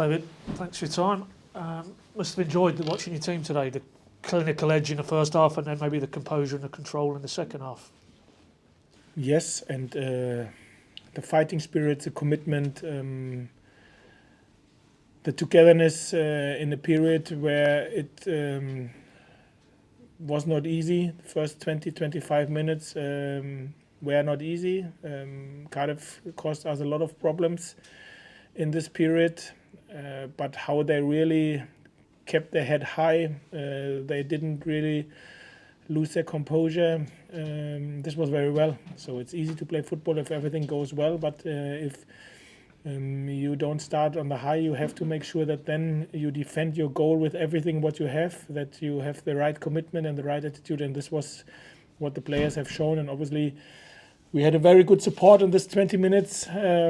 David, thanks for your time. Must have enjoyed watching your team today, the clinical edge in the first half and then maybe the composure and the control in the second half. Yes, and the fighting spirit, the commitment, the togetherness in a period where it was not easy. The first 20-25 minutes were not easy. Cardiff caused us a lot of problems in this period, but how they really kept their head high, they didn't really lose their composure. This was very well. So it's easy to play football if everything goes well, but if you don't start on the high, you have to make sure that then you defend your goal with everything what you have, that you have the right commitment and the right attitude, and this was what the players have shown. And obviously we had a very good support in this 20 minutes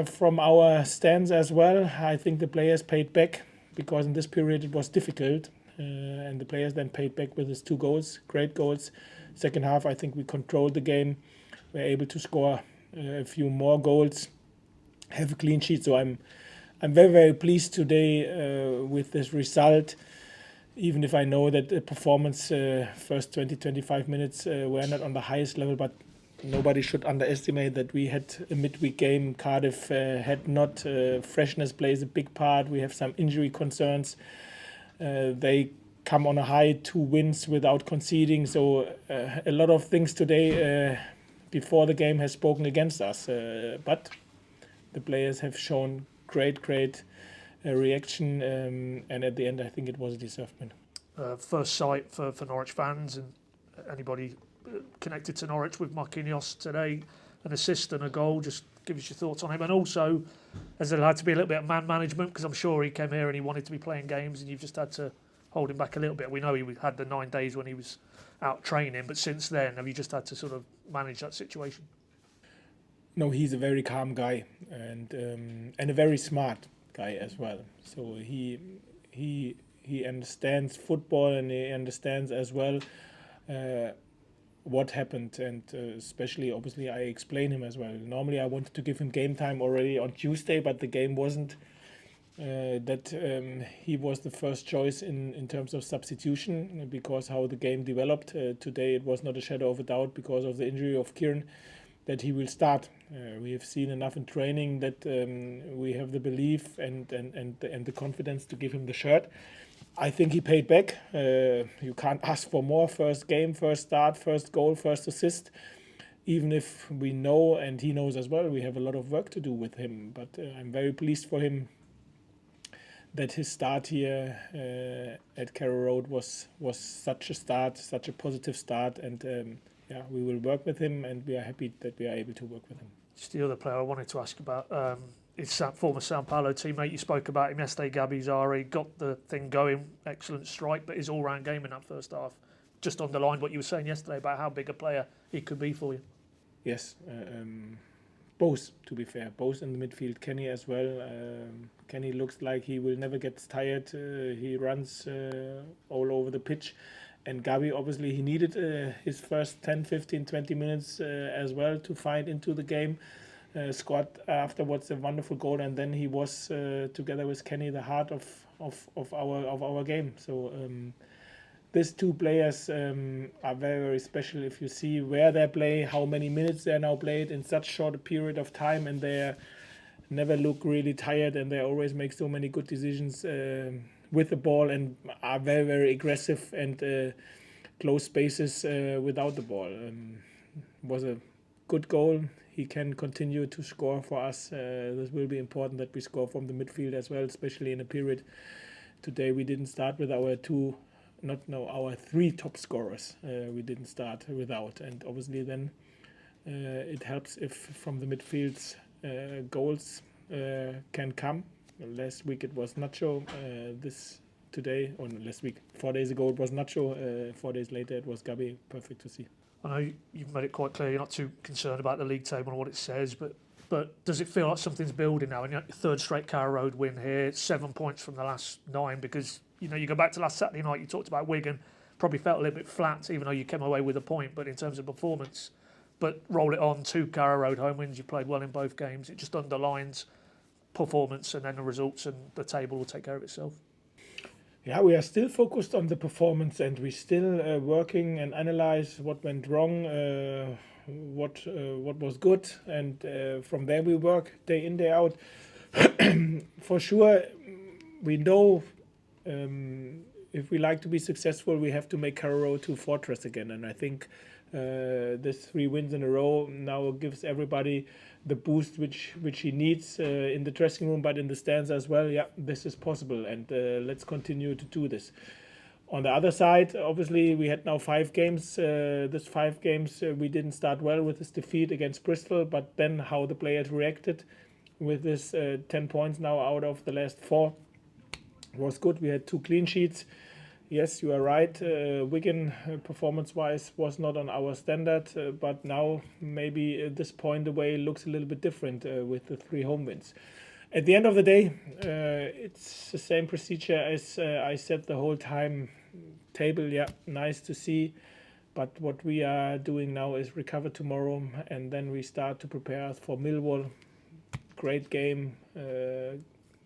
from our stands as well. I think the players paid back, because in this period it was difficult, and the players then paid back with his 2 goals, great goals. Second half, I think we controlled the game. We were able to score a few more goals, have a clean sheet. So I'm very, very pleased today with this result, even if I know that the performance first 20-25 minutes were not on the highest level, but nobody should underestimate that we had a midweek game. Cardiff had not, freshness plays a big part. We have some injury concerns. They come on a high, 2 wins without conceding. So a lot of things today before the game has spoken against us. But the players have shown great reaction. And at the end, I think it was a deserved win. First sight for Norwich fans and anybody connected to Norwich with Marquinhos today, an assist and a goal. Just give us your thoughts on him. And also, has there had to be a little bit of man management? Because I'm sure he came here and he wanted to be playing games and you've just had to hold him back a little bit. We know he had the 9 days when he was out training, but since then, have you just had to sort of manage that situation? No, he's a very calm guy and a very smart guy as well. So he understands football, and he understands as well what happened, and especially obviously I explain him as well. Normally I wanted to give him game time already on Tuesday, but the game wasn't that he was the first choice in terms of substitution, because how the game developed. Today it was not a shadow of a doubt, because of the injury of Kieran, that he will start. We have seen enough in training that we have the belief and the confidence to give him the shirt. I think he paid back. You can't ask for more. First game, first start, first goal, first assist. Even if we know, and he knows as well, we have a lot of work to do with him. But I'm very pleased for him that his start here at Carrow Road was such a start, such a positive start. And we will work with him, and we are happy that we are able to work with him. Just the other player I wanted to ask about, his former Sao Paulo teammate. You spoke about him yesterday, Gabi Zari, got the thing going, excellent strike, but his all-round game in that first half just underlined what you were saying yesterday about how big a player he could be for you. Yes, both, to be fair, both in the midfield. Kenny as well. Kenny looks like he will never get tired. He runs all over the pitch. And Gabi, obviously, he needed his first 10, 15, 20 minutes as well to find into the game. Scored afterwards a wonderful goal, and then he was together with Kenny the heart of our game. So these 2 players are very, very special. If you see where they play, how many minutes they are now played in such short a period of time, and they never look really tired, and they always make so many good decisions with the ball, and are very, very aggressive and close spaces without the ball. Was a good goal. He can continue to score for us. This will be important that we score from the midfield as well, especially in a period. Today we didn't start with our 3 top scorers. We didn't start without, and obviously then it helps if from the midfields goals can come. Last week it was Nacho. Today, or last week, 4 days ago it was Nacho. 4 days later it was Gabi. Perfect to see. I know you've made it quite clear you're not too concerned about the league table and what it says, but does it feel like something's building now? And your 3rd straight Carrow Road win here, 7 points from the last 9, because you go back to last Saturday night, you talked about Wigan, probably felt a little bit flat, even though you came away with a point, but in terms of performance. But roll it on, 2 Carrow Road home wins, you played well in both games. It just underlines performance, and then the results and the table will take care of itself. Yeah, we are still focused on the performance, and we still working and analyze what went wrong, what was good, and from there we work day in, day out. For sure, we know if we like to be successful, we have to make Carrow to fortress again, and I think this 3 wins in a row now gives everybody the boost which he needs in the dressing room, but in the stands as well. Yeah, this is possible, and let's continue to do this. On the other side, obviously, we had now 5 games. This 5 games, we didn't start well with this defeat against Bristol, but then how the players reacted with this 10 points now out of the last 4 was good. We had 2 clean sheets. Yes, you are right. Wigan, performance-wise, was not on our standard, but now maybe at this point the way looks a little bit different with the 3 home wins. At the end of the day, it's the same procedure as I said the whole time. Table, yeah, nice to see, but what we are doing now is recover tomorrow, and then we start to prepare us for Millwall. Great game.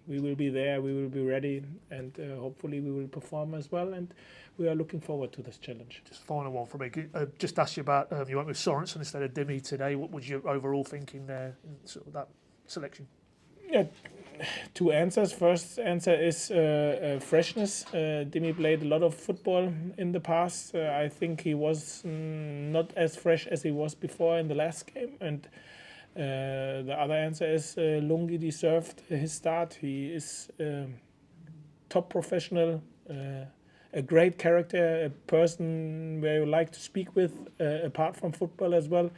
We will be there, we will be ready, and hopefully we will perform as well, and we are looking forward to this challenge. Just final one for me. Just ask you about, you went with Sorensen instead of Dimmy today. What was your overall thinking there in sort of that selection? Yeah, 2 answers. First answer is freshness. Dimmy played a lot of football in the past. I think he was not as fresh as he was before in the last game, and the other answer is Lungi deserved his start. He is top professional, a great character, a person where you like to speak with, apart from football as well.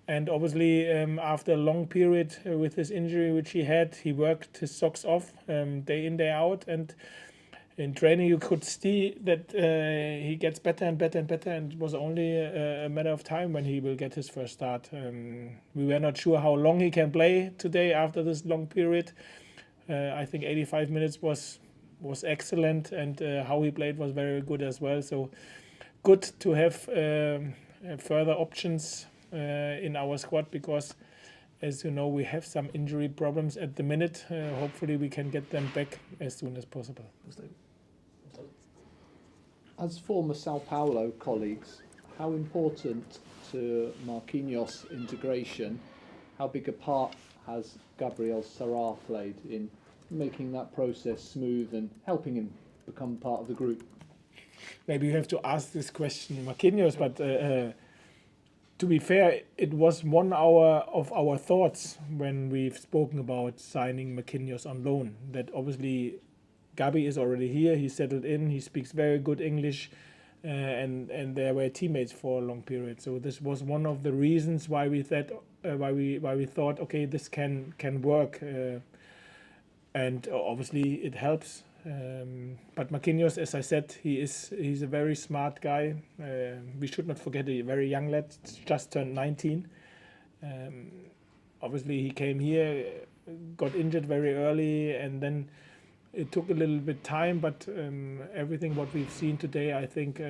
And obviously, after a long period with his injury which he had, he worked his socks off day in, day out. And in training, you could see that he gets better and better and better. And it was only a matter of time when he will get his first start. We were not sure how long he can play today after this long period. I think 85 minutes was excellent, and how he played was very good as well. So good to have further options in our squad, because as you know, we have some injury problems at the minute. Hopefully we can get them back as soon as possible. As former Sao Paulo colleagues, how important to Marquinhos' integration, how big a part has Gabriel Sarra played in making that process smooth and helping him become part of the group? Maybe you have to ask this question Marquinhos, but to be fair, it was 1 hour of our thoughts when we've spoken about signing Marquinhos on loan. That obviously Gabi is already here, he settled in, he speaks very good English, and they were teammates for a long period. So this was one of the reasons why we thought, okay, this can work, and obviously it helps. But Marquinhos, as I said, he's a very smart guy. We should not forget a very young lad, just turned 19. Obviously he came here, got injured very early, and then it took a little bit time, but everything what we've seen today, I think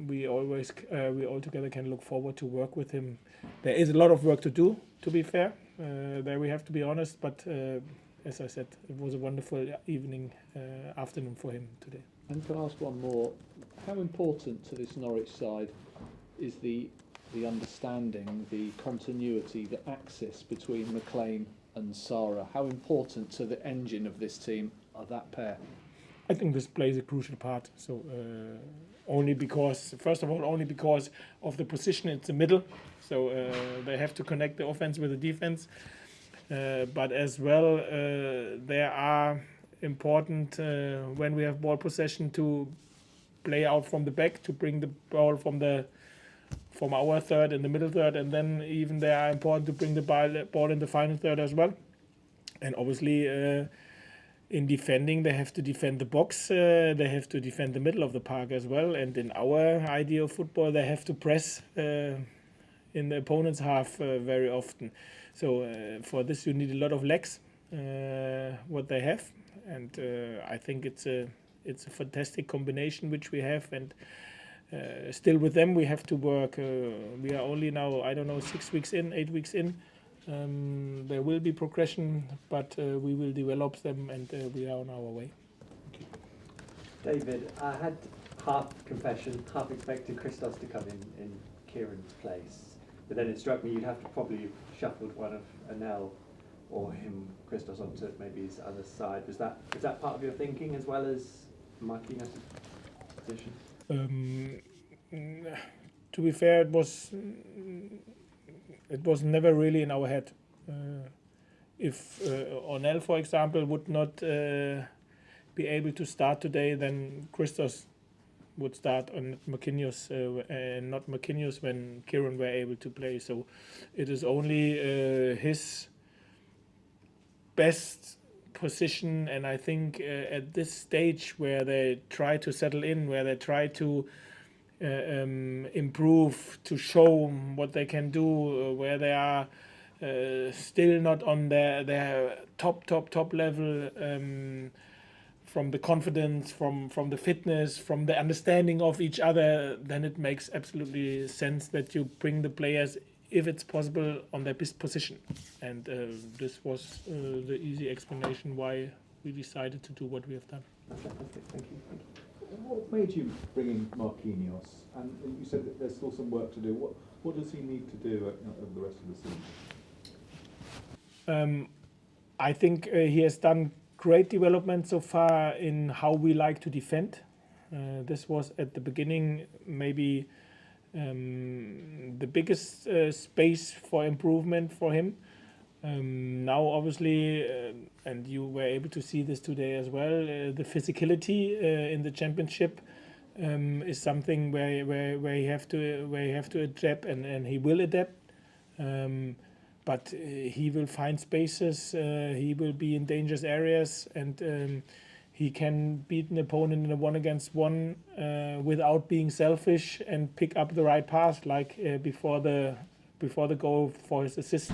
we all together can look forward to work with him. There is a lot of work to do, to be fair. There we have to be honest, but as I said, it was a wonderful afternoon for him today. And can I ask one more? How important to this Norwich side is the understanding, the continuity, the axis between McLean and Sarra? How important to the engine of this team are that pair? I think this plays a crucial part. So only because of the position, it's the middle. So they have to connect the offense with the defense. But as well, there are important when we have ball possession to play out from the back, to bring the ball from our third and the middle third, and then even they are important to bring the ball in the final third as well. And obviously, in defending, they have to defend the box, they have to defend the middle of the park as well. And in our idea of football, they have to press in the opponent's half very often. So for this, you need a lot of legs, what they have, and I think it's a fantastic combination which we have. And still with them, we have to work. We are only now, I don't know, 6 weeks in, 8 weeks in. There will be progression, but we will develop them, and we are on our way. David, I had half confession, half expected Christos to come in Kieran's place, but then it struck me you'd have to probably have shuffled one of Anel or him, Christos, onto maybe his other side. Was that part of your thinking as well as Marquinhos' position? To be fair, it was never really in our head. If Onel, for example, would not be able to start today, then Christos would start on Marquinhos and not Marquinhos when Kieran were able to play. So it is only his best position, and I think at this stage where they try to settle in, where they try to improve, to show what they can do, where they are still not on their top level, from the confidence, from the fitness, from the understanding of each other, then it makes absolutely sense that you bring the players, if it's possible, on their best position. And this was the easy explanation why we decided to do what we have done. Fantastic, thank you. What made you bring in Marquinhos? And you said that there's still some work to do. What does he need to do over the rest of the season? I think he has done great development so far in how we like to defend. This was at the beginning maybe the biggest space for improvement for him. Now, obviously, and you were able to see this today as well, the physicality in the championship is something where you have to adapt, and he will adapt. But he will find spaces. He will be in dangerous areas, and he can beat an opponent in a 1-against-1 without being selfish and pick up the right pass, like before the goal for his assist.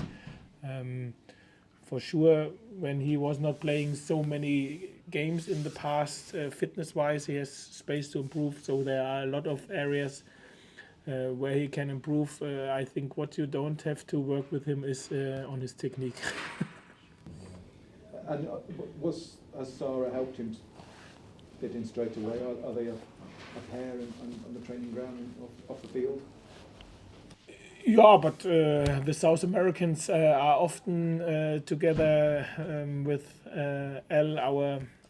For sure, when he was not playing so many games in the past, fitness-wise, he has space to improve. So there are a lot of areas where he can improve. I think what you don't have to work with him is on his technique. And has Sarah helped him fit in straight away? Are they a pair on the training ground and off the field? Yeah, but the South Americans are often together with El,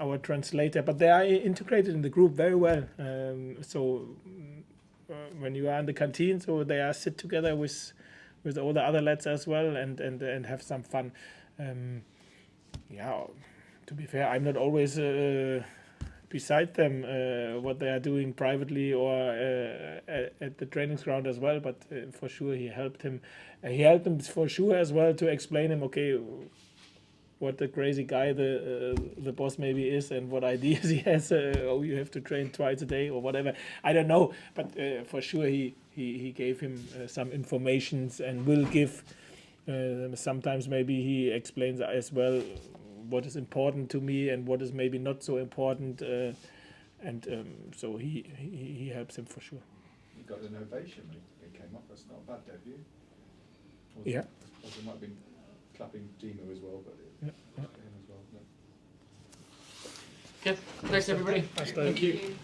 our translator, but they are integrated in the group very well. When you are in the canteen, so they are sit together with all the other lads as well, and have some fun. To be fair, I'm not always beside them what they are doing privately or at the training ground as well, but for sure he helped him. He helped him for sure as well to explain him, okay, what the crazy guy the boss maybe is, and what ideas he has. You have to train twice a day or whatever. I don't know, but for sure he gave him some informations, and will give. Sometimes maybe he explains as well what is important to me and what is maybe not so important, so he helps him for sure. You got an ovation when it came up. That's not a bad debut. Yeah. Also might have been clapping Gino as well, but him as well. No. Good. Thanks, everybody. Thank you.